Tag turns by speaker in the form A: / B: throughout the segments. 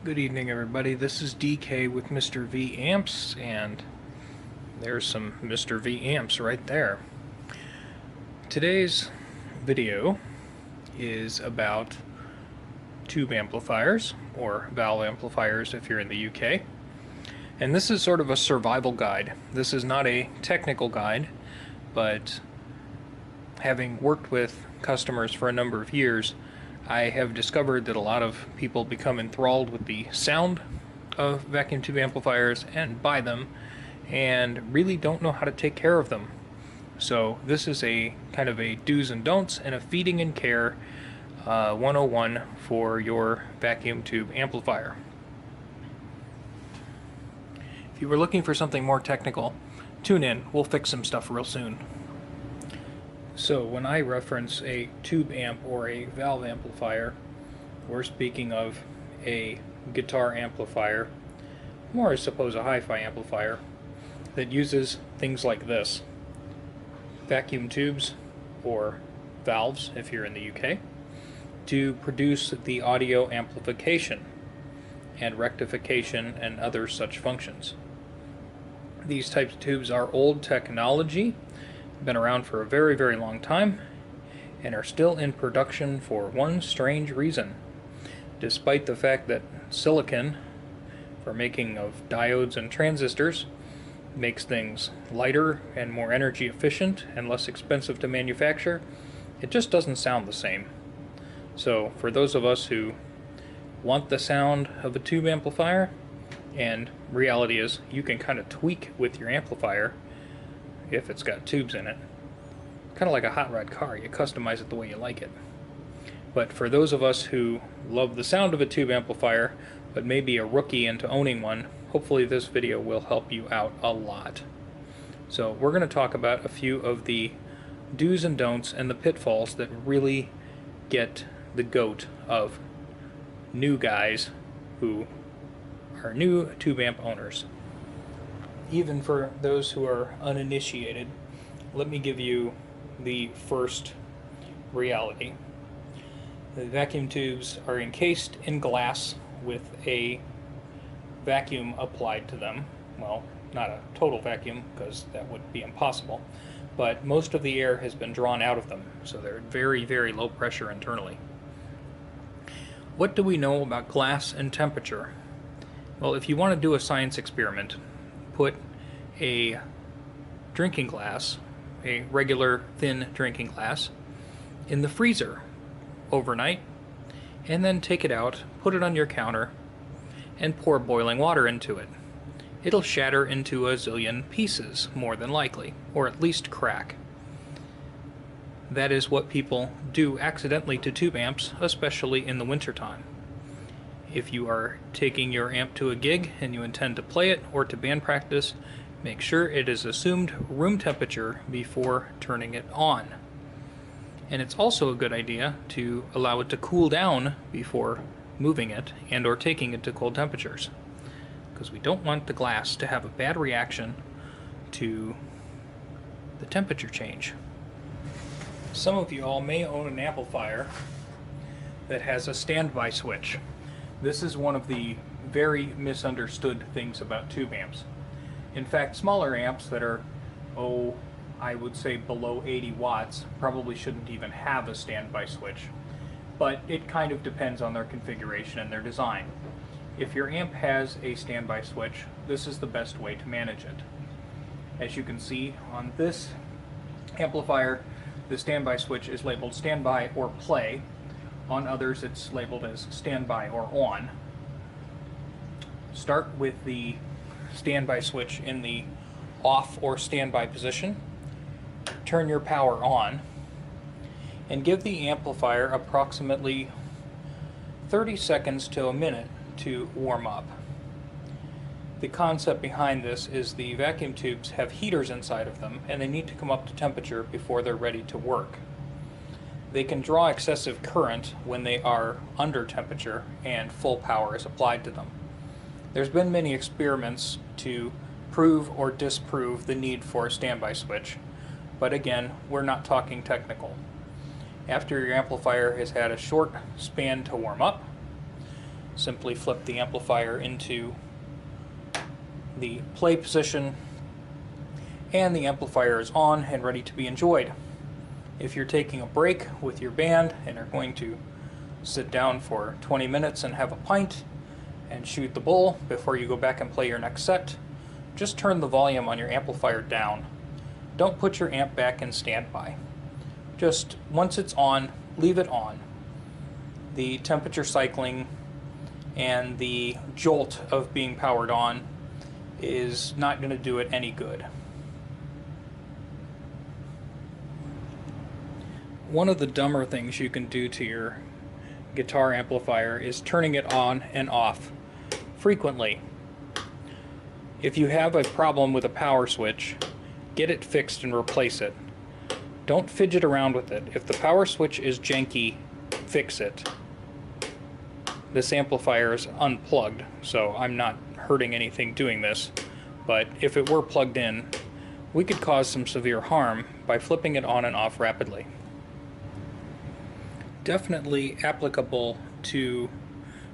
A: Good evening, everybody. This is DK with Mr. V Amps, and there's some Mr. V Amps right there. Today's video is about tube amplifiers, or valve amplifiers if you're in the UK. And this is sort of a survival guide. This is not a technical guide, but having worked with customers for a number of years, I have discovered that a lot of people become enthralled with the sound of vacuum tube amplifiers and buy them and really don't know how to take care of them. So this is a kind of a do's and don'ts and a feeding and care 101 for your vacuum tube amplifier. If you were looking for something more technical, tune in. We'll fix some stuff real soon. So when I reference a tube amp or a valve amplifier, we're speaking of a guitar amplifier, or I suppose a hi-fi amplifier, that uses things like this. Vacuum tubes, or valves if you're in the UK, to produce the audio amplification and rectification and other such functions. These types of tubes are old technology, been around for a very, very long time, and are still in production for one strange reason. Despite the fact that silicon, for making of diodes and transistors, makes things lighter and more energy efficient and less expensive to manufacture, it just doesn't sound the same. So for those of us who want the sound of a tube amplifier, and reality is you can kind of tweak with your amplifier if it's got tubes in it. Kind of like a hot rod car, you customize it the way you like it. But for those of us who love the sound of a tube amplifier, but maybe a rookie into owning one, hopefully this video will help you out a lot. So we're going to talk about a few of the do's and don'ts and the pitfalls that really get the goat of new guys who are new tube amp owners. Even for those who are uninitiated, let me give you the first reality. The vacuum tubes are encased in glass with a vacuum applied to them. Well, not a total vacuum, because that would be impossible, but most of the air has been drawn out of them, so they're very, very low pressure internally. What do we know about glass and temperature? Well, if you want to do a science experiment, put a drinking glass, a regular thin drinking glass, in the freezer overnight, and then take it out, put it on your counter, and pour boiling water into it. It'll shatter into a zillion pieces, more than likely, or at least crack. That is what people do accidentally to tube amps, especially in the wintertime. If you are taking your amp to a gig and you intend to play it or to band practice, make sure it is assumed room temperature before turning it on. And it's also a good idea to allow it to cool down before moving it and or taking it to cold temperatures, because we don't want the glass to have a bad reaction to the temperature change. Some of you all may own an amplifier that has a standby switch. This is one of the very misunderstood things about tube amps. In fact, smaller amps that are, I would say below 80 watts probably shouldn't even have a standby switch. But it kind of depends on their configuration and their design. If your amp has a standby switch, this is the best way to manage it. As you can see on this amplifier, the standby switch is labeled standby or play. On others it's labeled as standby or on. Start with the standby switch in the off or standby position. Turn your power on and give the amplifier approximately 30 seconds to a minute to warm up. The concept behind this is the vacuum tubes have heaters inside of them and they need to come up to temperature before they're ready to work. They can draw excessive current when they are under temperature and full power is applied to them. There's been many experiments to prove or disprove the need for a standby switch, but again, we're not talking technical. After your amplifier has had a short span to warm up, Simply flip the amplifier into the play position, and the amplifier is on and ready to be enjoyed. If you're taking a break with your band and are going to sit down for 20 minutes and have a pint and shoot the bull before you go back and play your next set, just turn the volume on your amplifier down. Don't put your amp back in standby. Just once it's on, leave it on. The temperature cycling and the jolt of being powered on is not going to do it any good. One of the dumber things you can do to your guitar amplifier is turning it on and off frequently. If you have a problem with a power switch, get it fixed and replace it. Don't fidget around with it. If the power switch is janky, fix it. This amplifier is unplugged, so I'm not hurting anything doing this, but if it were plugged in, we could cause some severe harm by flipping it on and off rapidly. Definitely applicable to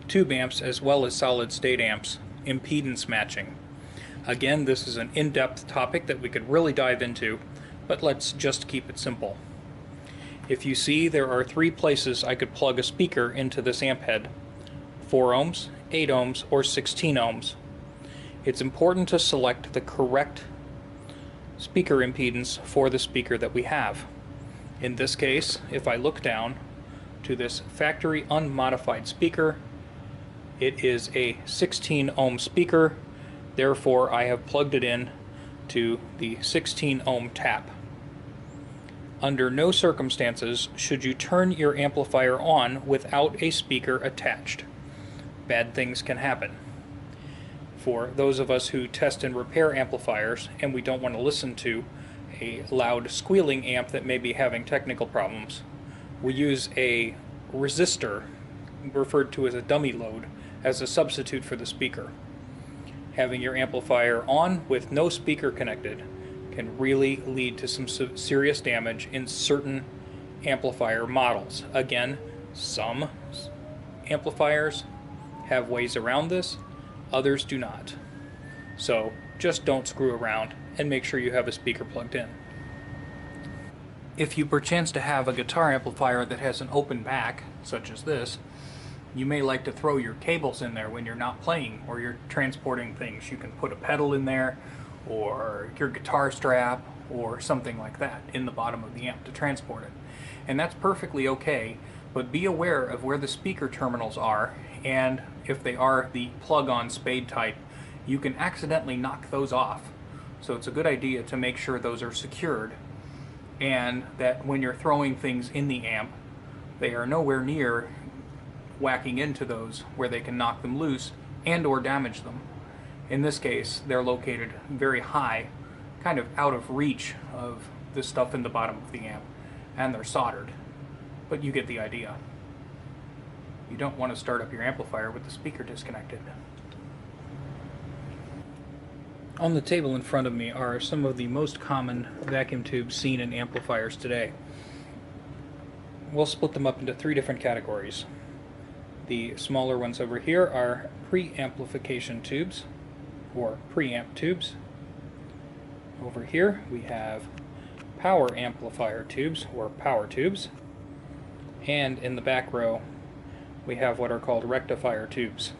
A: tube amps as well as solid state amps, impedance matching. Again, this is an in-depth topic that we could really dive into, but let's just keep it simple. If you see, there are 3 places I could plug a speaker into this amp head: 4 ohms, 8 ohms, or 16 ohms. It's important to select the correct speaker impedance for the speaker that we have. In this case, if I look down to this factory unmodified speaker, it is a 16 ohm speaker, therefore I have plugged it in to the 16 ohm tap. Under no circumstances should you turn your amplifier on without a speaker attached. Bad things can happen. For those of us who test and repair amplifiers and we don't want to listen to a loud squealing amp that may be having technical problems, we use a resistor, referred to as a dummy load, as a substitute for the speaker. Having your amplifier on with no speaker connected can really lead to some serious damage in certain amplifier models. Again, some amplifiers have ways around this, others do not. So just don't screw around and make sure you have a speaker plugged in. If you perchance to have a guitar amplifier that has an open back, such as this, you may like to throw your cables in there when you're not playing or you're transporting things. You can put a pedal in there, or your guitar strap, or something like that in the bottom of the amp to transport it. And that's perfectly okay, but be aware of where the speaker terminals are, and if they are the plug-on spade type, you can accidentally knock those off. So it's a good idea to make sure those are secured, and that when you're throwing things in the amp, they are nowhere near whacking into those where they can knock them loose and or damage them. In this case, they're located very high, kind of out of reach of the stuff in the bottom of the amp, and they're soldered. But you get the idea. You don't want to start up your amplifier with the speaker disconnected. On the table in front of me are some of the most common vacuum tubes seen in amplifiers today. We'll split them up into 3 different categories. The smaller ones over here are preamplification tubes, or preamp tubes. Over here we have power amplifier tubes, or power tubes. And in the back row we have what are called rectifier tubes.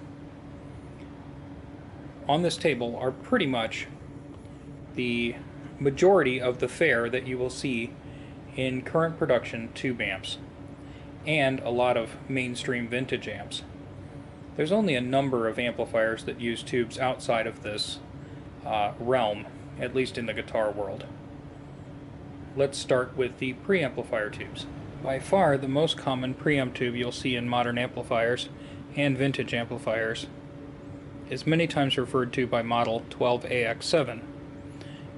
A: On this table are pretty much the majority of the fare that you will see in current production tube amps, and a lot of mainstream vintage amps. There's only a number of amplifiers that use tubes outside of this realm, at least in the guitar world. Let's start with the preamplifier tubes. By far the most common preamp tube you'll see in modern amplifiers and vintage amplifiers is many times referred to by model 12AX7.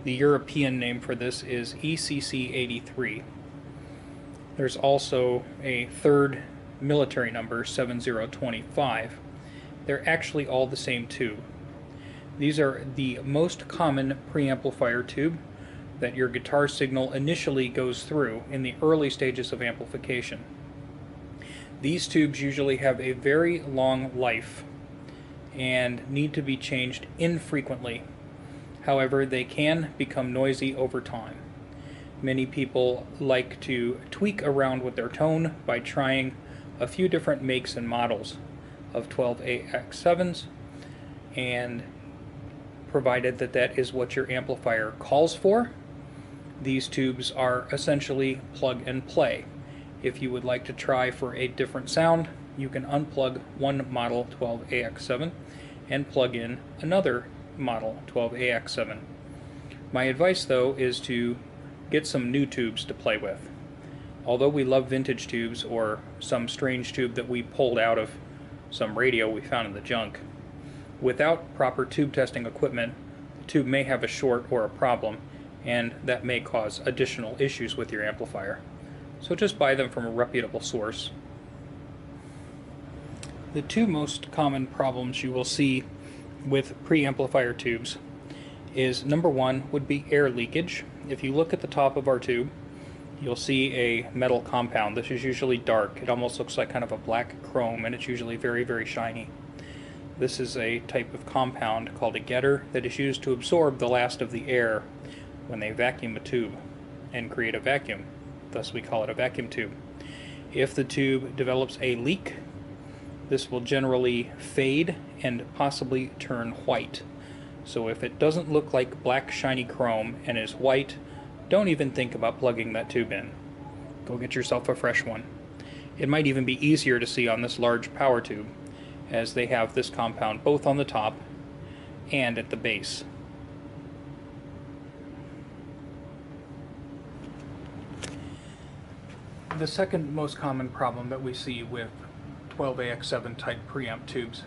A: The European name for this is ECC83. There's also a third military number, 7025. They're actually all the same tube. These are the most common preamplifier tube that your guitar signal initially goes through in the early stages of amplification. These tubes usually have a very long life and need to be changed infrequently. However, they can become noisy over time. Many people like to tweak around with their tone by trying a few different makes and models of 12AX7s, and provided that that is what your amplifier calls for, these tubes are essentially plug and play. If you would like to try for a different sound, you can unplug one model 12AX7 and plug in another model 12AX7. My advice though is to get some new tubes to play with. Although we love vintage tubes or some strange tube that we pulled out of some radio we found in the junk, without proper tube testing equipment, the tube may have a short or a problem, and that may cause additional issues with your amplifier. So just buy them from a reputable source. The two most common problems you will see with preamplifier tubes is, number one would be air leakage. If you look at the top of our tube, you'll see a metal compound. This is usually dark. It almost looks like kind of a black chrome, and it's usually very, very shiny. This is a type of compound called a getter that is used to absorb the last of the air when they vacuum a tube and create a vacuum. Thus we call it a vacuum tube. If the tube develops a leak, this will generally fade and possibly turn white. So if it doesn't look like black shiny chrome and is white, don't even think about plugging that tube in. Go get yourself a fresh one. It might even be easier to see on this large power tube, as they have this compound both on the top and at the base. The second most common problem that we see with 12AX7 type preamp tubes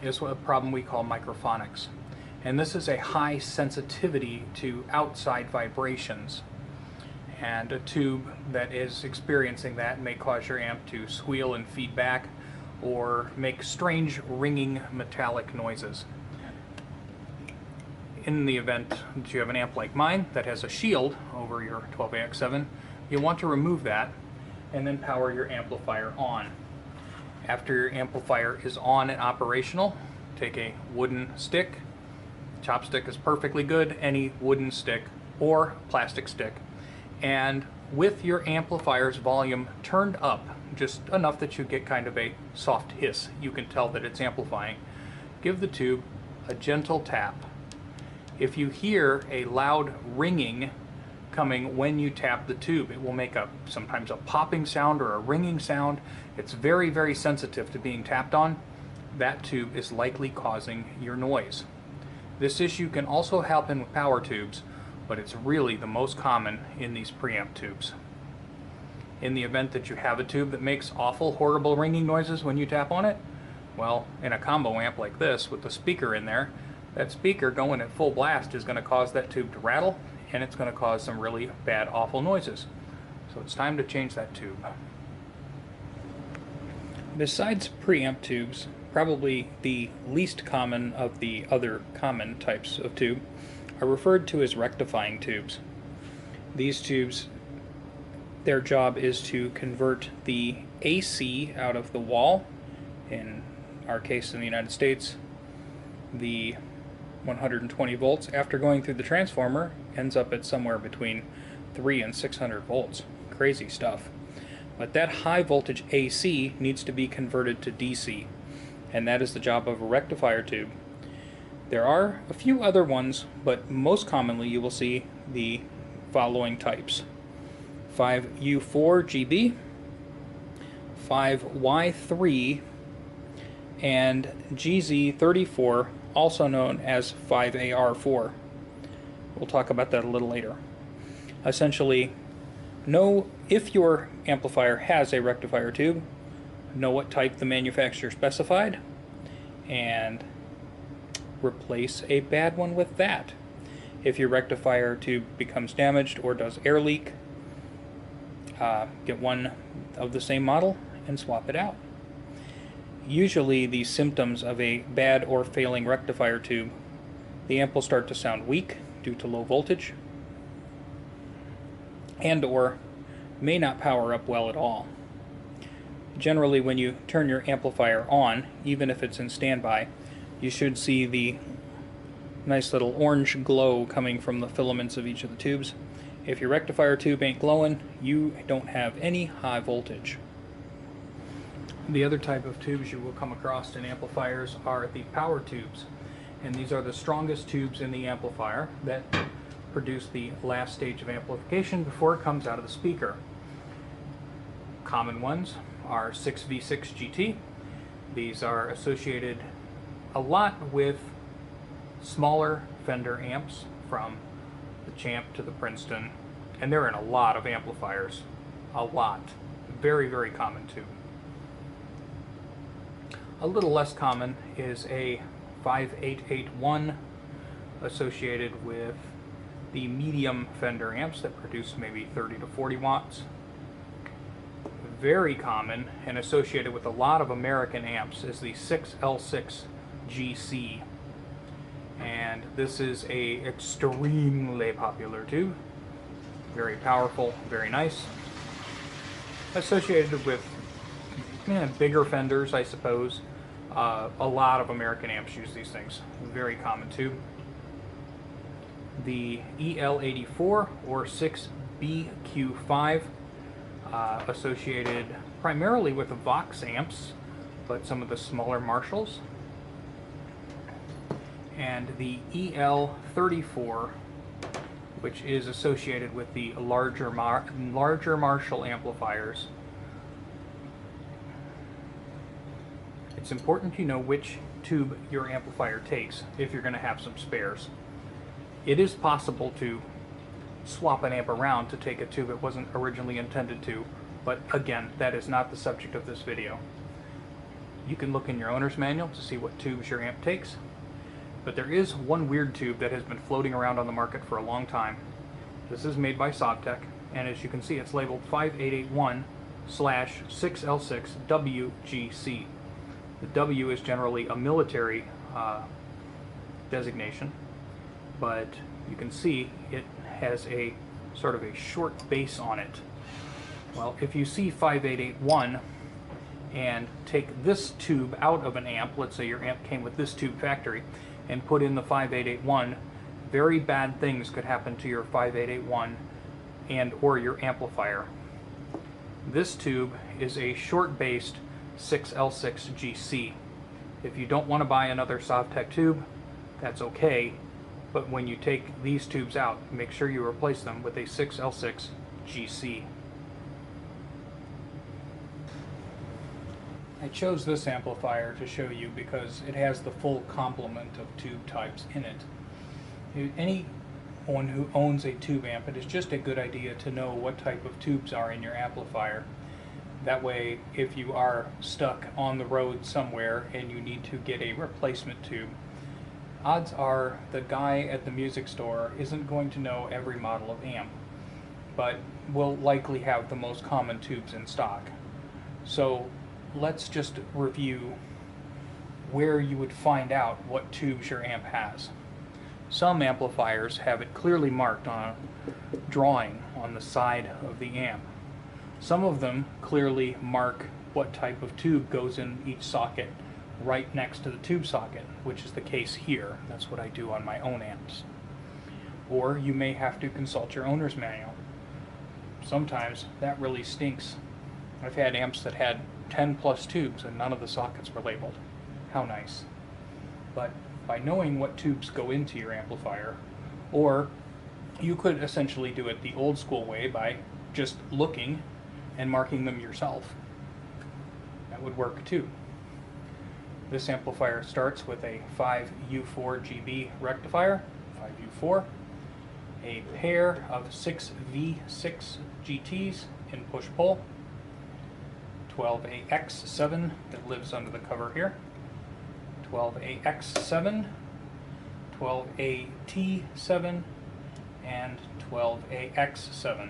A: is a problem we call microphonics. And this is a high sensitivity to outside vibrations. And a tube that is experiencing that may cause your amp to squeal and feed back or make strange ringing metallic noises. In the event that you have an amp like mine that has a shield over your 12AX7, you'll want to remove that and then power your amplifier on. After your amplifier is on and operational, take a wooden stick. Chopstick is perfectly good, any wooden stick or plastic stick, and with your amplifier's volume turned up just enough that you get kind of a soft hiss, you can tell that it's amplifying, give the tube a gentle tap. If you hear a loud ringing coming when you tap the tube, it will make sometimes a popping sound or a ringing sound. It's very, very sensitive to being tapped on. That tube is likely causing your noise. This issue can also happen with power tubes, but it's really the most common in these preamp tubes. In the event that you have a tube that makes awful, horrible ringing noises when you tap on it, well, in a combo amp like this with the speaker in there, that speaker going at full blast is going to cause that tube to rattle, and it's going to cause some really bad, awful noises. So it's time to change that tube. Besides preamp tubes, probably the least common of the other common types of tube are referred to as rectifying tubes. These tubes, their job is to convert the AC out of the wall, in our case in the United States, the 120 volts, after going through the transformer, ends up at somewhere between 300 and 600 volts. Crazy stuff. But that high voltage AC needs to be converted to DC, and that is the job of a rectifier tube. There are a few other ones, but most commonly you will see the following types: 5U4GB, 5Y3, and GZ34, also known as 5AR4. We'll talk about that a little later. Essentially, know if your amplifier has a rectifier tube, know what type the manufacturer specified, and replace a bad one with that. If your rectifier tube becomes damaged or does air leak, get one of the same model and swap it out. Usually the symptoms of a bad or failing rectifier tube, the amp will start to sound weak due to low voltage, and or may not power up well at all. generally when you turn your amplifier on, even if it's in standby, you should see the nice little orange glow coming from the filaments of each of the tubes. If your rectifier tube ain't glowing, you don't have any high voltage. The other type of tubes you will come across in amplifiers are the power tubes. And these are the strongest tubes in the amplifier that produce the last stage of amplification before it comes out of the speaker. Common ones are 6V6 GT. These are associated a lot with smaller Fender amps, from the Champ to the Princeton, and they're in a lot of amplifiers. A lot. Very, very common too. A little less common is a 5881 associated with the medium Fender amps that produce maybe 30 to 40 watts. Very common and associated with a lot of American amps is the 6L6 GC. And this is a extremely popular tube. Very powerful, very nice. Associated with bigger Fenders, I suppose. A lot of American amps use these things. Very common tube. The EL84 or 6BQ5, associated primarily with Vox amps, but some of the smaller Marshalls. And the EL34, which is associated with the larger Marshall amplifiers. It's important you know which tube your amplifier takes if you're going to have some spares. It is possible to swap an amp around to take a tube it wasn't originally intended to, but again, that is not the subject of this video. You can look in your owner's manual to see what tubes your amp takes, but there is one weird tube that has been floating around on the market for a long time. This is made by Sobtech, and as you can see, it's labeled 5881/6L6WGC. The W is generally a military designation, but you can see it has a sort of a short base on it. Well, if you see 5881 and take this tube out of an amp, let's say your amp came with this tube factory, and put in the 5881, very bad things could happen to your 5881 and or your amplifier. This tube is a short-based 6L6 GC. If you don't want to buy another Sobtech tube, that's okay, but when you take these tubes out, make sure you replace them with a 6L6 GC. I chose this amplifier to show you because it has the full complement of tube types in it. Anyone who owns a tube amp, it is just a good idea to know what type of tubes are in your amplifier. That way, if you are stuck on the road somewhere and you need to get a replacement tube, odds are the guy at the music store isn't going to know every model of amp, but will likely have the most common tubes in stock. So let's just review where you would find out what tubes your amp has. Some amplifiers have it clearly marked on a drawing on the side of the amp. Some of them clearly mark what type of tube goes in each socket right next to the tube socket, which is the case here. That's what I do on my own amps. Or you may have to consult your owner's manual. Sometimes that really stinks. I've had amps that had 10 plus tubes and none of the sockets were labeled. How nice. But by knowing what tubes go into your amplifier, or you could essentially do it the old school way by just looking and marking them yourself. That would work too. This amplifier starts with a 5U4 GB rectifier, 5U4, a pair of 6V6 GTs in push-pull, 12AX7 that lives under the cover here, 12AX7, 12AT7, and 12AX7.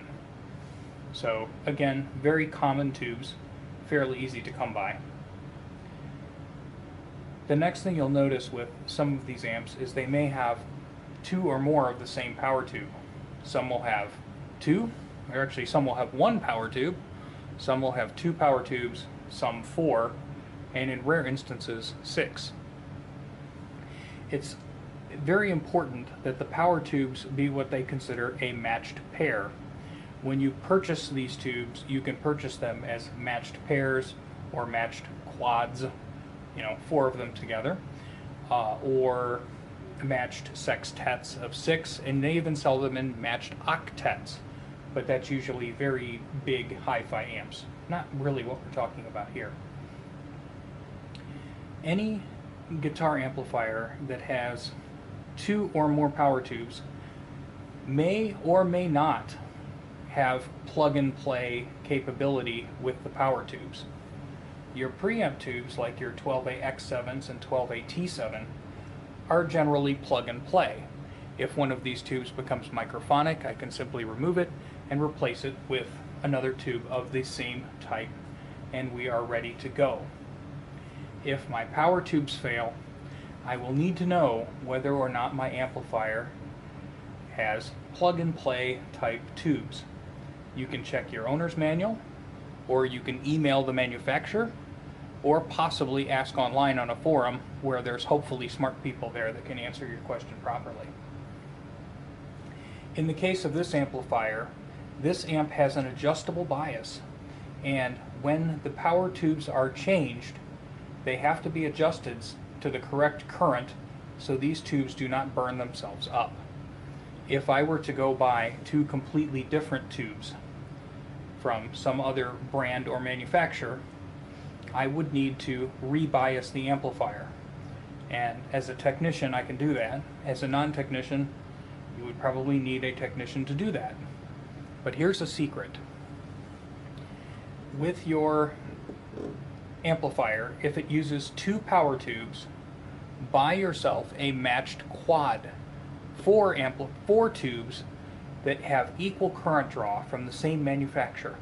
A: So again, very common tubes, fairly easy to come by. The next thing you'll notice with some of these amps is they may have two or more of the same power tube. Some will have two, or actually some will have one power tube, some will have two power tubes, some 4, and in rare instances 6. It's very important that the power tubes be what they consider a matched pair. When you purchase these tubes, you can purchase them as matched pairs or matched quads, 4 of them together, or matched sextets of 6, and they even sell them in matched octets, but that's usually very big hi-fi amps. Not really what we're talking about here. Any guitar amplifier that has 2 or more power tubes may or may not have plug-and-play capability with the power tubes. Your preamp tubes, like your 12A-X7s and 12A-T7, are generally plug-and-play. If one of these tubes becomes microphonic, I can simply remove it and replace it with another tube of the same type, and we are ready to go. If my power tubes fail, I will need to know whether or not my amplifier has plug-and-play type tubes. You can check your owner's manual, or you can email the manufacturer, or possibly ask online on a forum where there's hopefully smart people there that can answer your question properly. In the case of this amplifier, this amp has an adjustable bias, and when the power tubes are changed, they have to be adjusted to the correct current so these tubes do not burn themselves up. If I were to go buy 2 completely different tubes from some other brand or manufacturer, I would need to rebias the amplifier. And as a technician, I can do that. As a non-technician, you would probably need a technician to do that. But here's a secret. With your amplifier, if it uses 2 power tubes, buy yourself a matched quad, 4 tubes that have equal current draw from the same manufacturer.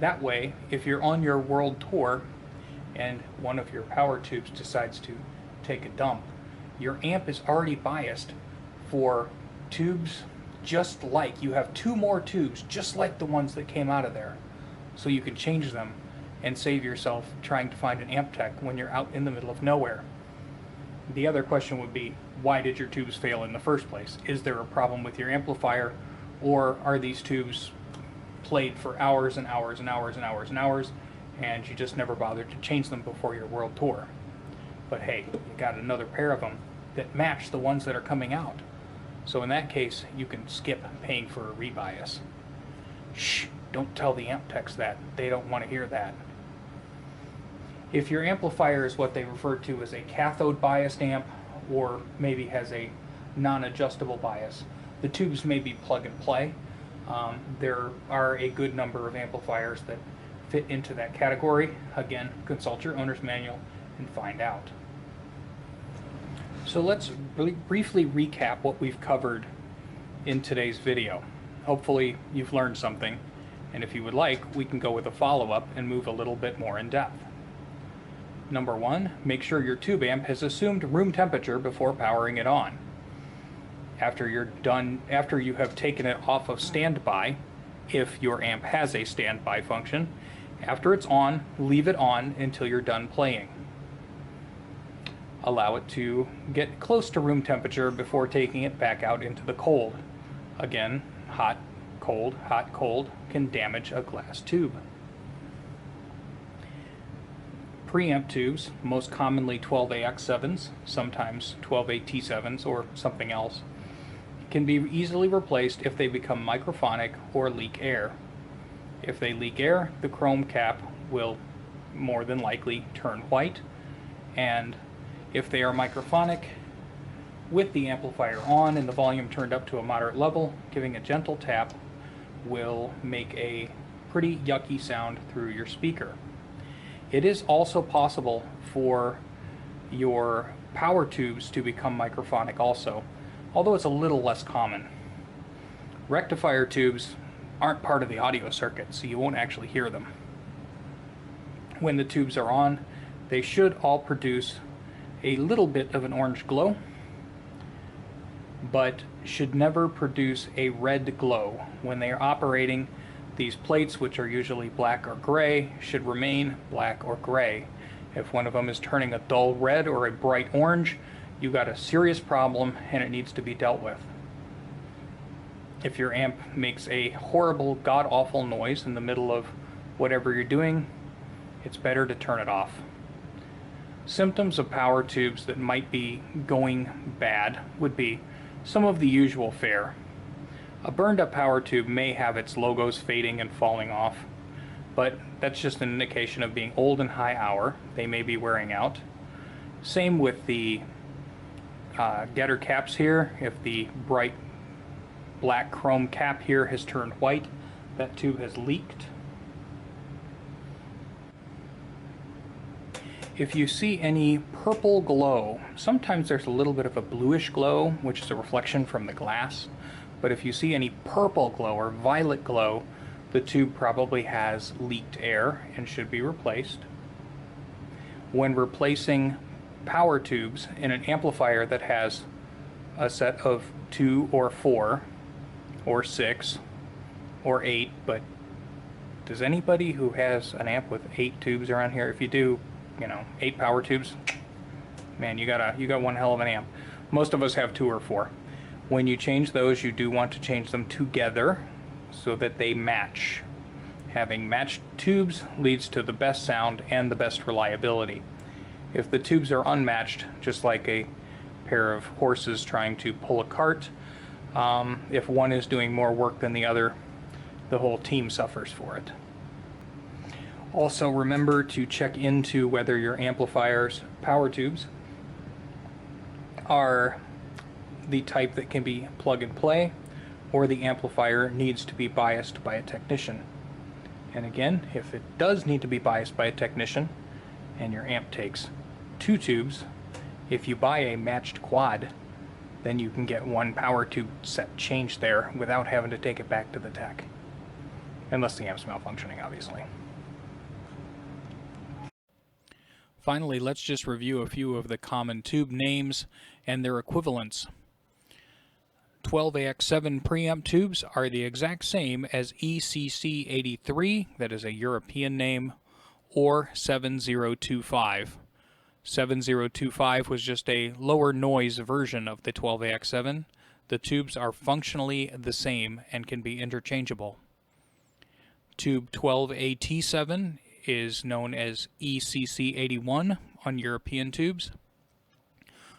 A: That way, if you're on your world tour and one of your power tubes decides to take a dump, your amp is already biased for tubes just like, you have 2 more tubes just like the ones that came out of there. So you can change them and save yourself trying to find an amp tech when you're out in the middle of nowhere. The other question would be, why did your tubes fail in the first place? Is there a problem with your amplifier, or are these tubes played for hours and hours and hours and hours and hours, and you just never bothered to change them before your world tour? But hey, you got another pair of them that match the ones that are coming out. So in that case, you can skip paying for a rebias. Shh, don't tell the amp techs that. They don't want to hear that. If your amplifier is what they refer to as a cathode biased amp, or maybe has a non-adjustable bias, the tubes may be plug and play. There are a good number of amplifiers that fit into that category. Again, consult your owner's manual and find out. So let's briefly recap what we've covered in today's video. Hopefully you've learned something, and if you would like, we can go with a follow-up and move a little bit more in depth. Number 1, make sure your tube amp has assumed room temperature before powering it on. After you have taken it off of standby, if your amp has a standby function, after it's on, leave it on until you're done playing. Allow it to get close to room temperature before taking it back out into the cold. Again, hot, cold can damage a glass tube. Preamp tubes, most commonly 12A-X7s, sometimes 12A-T7s or something else, can be easily replaced if they become microphonic or leak air. If they leak air, the chrome cap will more than likely turn white, and if they are microphonic, with the amplifier on and the volume turned up to a moderate level, giving a gentle tap will make a pretty yucky sound through your speaker. It is also possible for your power tubes to become microphonic also, although it's a little less common. Rectifier tubes aren't part of the audio circuit, so you won't actually hear them. When the tubes are on, they should all produce a little bit of an orange glow, but should never produce a red glow. When they are operating, These plates, which are usually black or gray, should remain black or gray. If one of them is turning a dull red or a bright orange, you've got a serious problem and it needs to be dealt with. If your amp makes a horrible, god-awful noise in the middle of whatever you're doing, it's better to turn it off. Symptoms of power tubes that might be going bad would be some of the usual fare. A burned up power tube may have its logos fading and falling off, but that's just an indication of being old and high hour. They may be wearing out. Same with the getter caps here. If the bright black chrome cap here has turned white, that tube has leaked. If you see any purple glow, sometimes there's a little bit of a bluish glow, which is a reflection from the glass, but if you see any purple glow or violet glow, the tube probably has leaked air and should be replaced. When replacing power tubes in an amplifier that has a set of 2 or 4 or 6 or 8, but does anybody who has an amp with 8 tubes around here, if you do, 8 power tubes, man, you got one hell of an amp. Most of us have 2 or 4. When you change those, you do want to change them together so that they match. Having matched tubes leads to the best sound and the best reliability. If the tubes are unmatched, just like a pair of horses trying to pull a cart, if one is doing more work than the other, the whole team suffers for it. Also remember to check into whether your amplifier's power tubes are the type that can be plug and play, or the amplifier needs to be biased by a technician. And again, if it does need to be biased by a technician, and your amp takes 2 tubes, if you buy a matched quad, then you can get one power tube set changed there without having to take it back to the tech. Unless the amp's malfunctioning, obviously. Finally, let's just review a few of the common tube names and their equivalents. 12AX7 preamp tubes are the exact same as ECC83, that is a European name, or 7025. 7025 was just a lower noise version of the 12AX7. The tubes are functionally the same and can be interchangeable. Tube 12AT7 is known as ECC81 on European tubes.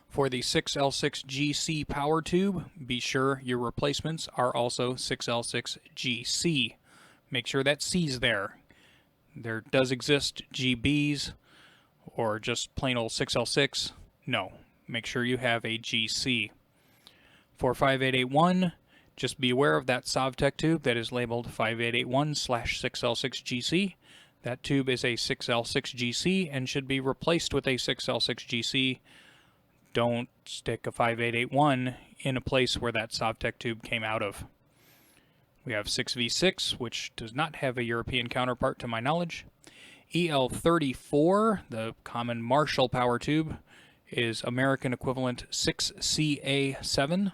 A: For the 6L6GC power tube, be sure your replacements are also 6L6GC. Make sure that C's there. There does exist GBs or just plain old 6L6. No, make sure you have a GC. For 5881, just be aware of that Sovtech tube that is labeled 5881/6L6GC. That tube is a 6L6GC and should be replaced with a 6L6GC. Don't stick a 5881 in a place where that Sovtech tube came out of. We have 6V6, which does not have a European counterpart to my knowledge. EL34, the common Marshall power tube, is American equivalent 6CA7.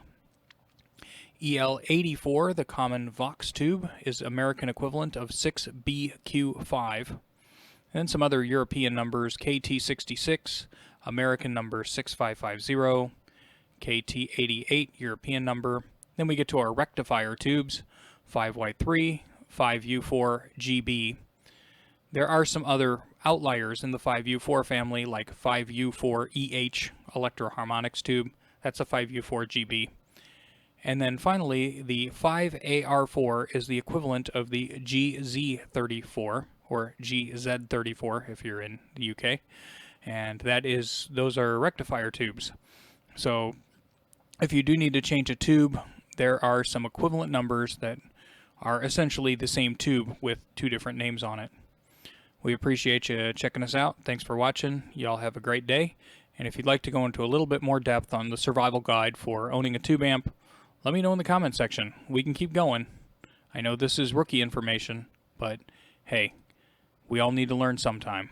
A: EL84, the common Vox tube, is American equivalent of 6BQ5. And some other European numbers: KT66, American number 6550, KT88, European number. Then we get to our rectifier tubes: 5Y3, 5U4GB. There are some other outliers in the 5U4 family, like 5U4EH Electro-Harmonics tube. That's a 5U4GB. And then finally, the 5AR4 is the equivalent of the GZ34, or GZ34 if you're in the UK. And those are rectifier tubes. So if you do need to change a tube, there are some equivalent numbers that are essentially the same tube with 2 different names on it. We appreciate you checking us out. Thanks for watching. Y'all have a great day. And if you'd like to go into a little bit more depth on the survival guide for owning a tube amp, let me know in the comment section. We can keep going. I know this is rookie information, but hey, we all need to learn sometime.